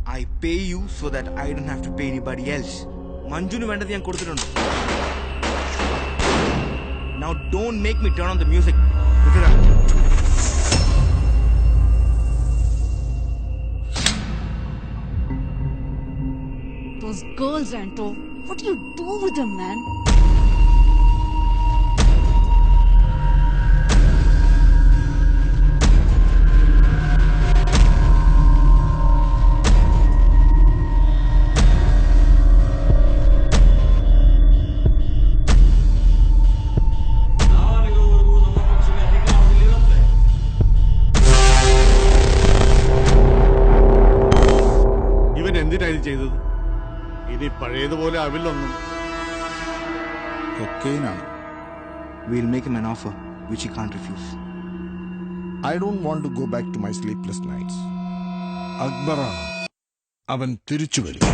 I pay you so that I don't have to pay anybody else. Manjunu വേണ്ടത് ഞാൻ കൊടുത്തിട്ടുണ്ട്. Now don't make me turn on the music. Those girls, Anto. What do you do with them, man? എന്തിനാണ് ചെയ്തത്? ഇനി പഴയതുപോലെ ആവില്ലൊന്നും. കൊക്കൈനാണ്. We'll make him an offer which he can't refuse. I don't want to go back to my sleepless nights. അക്ബറാണ്. അവൻ തിരിച്ചു വരും.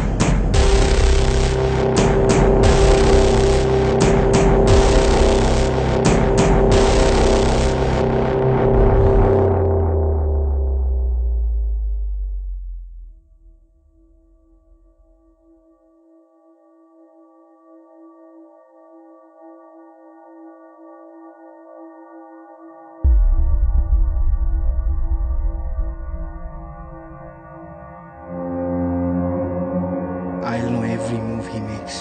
I'll know every move he makes.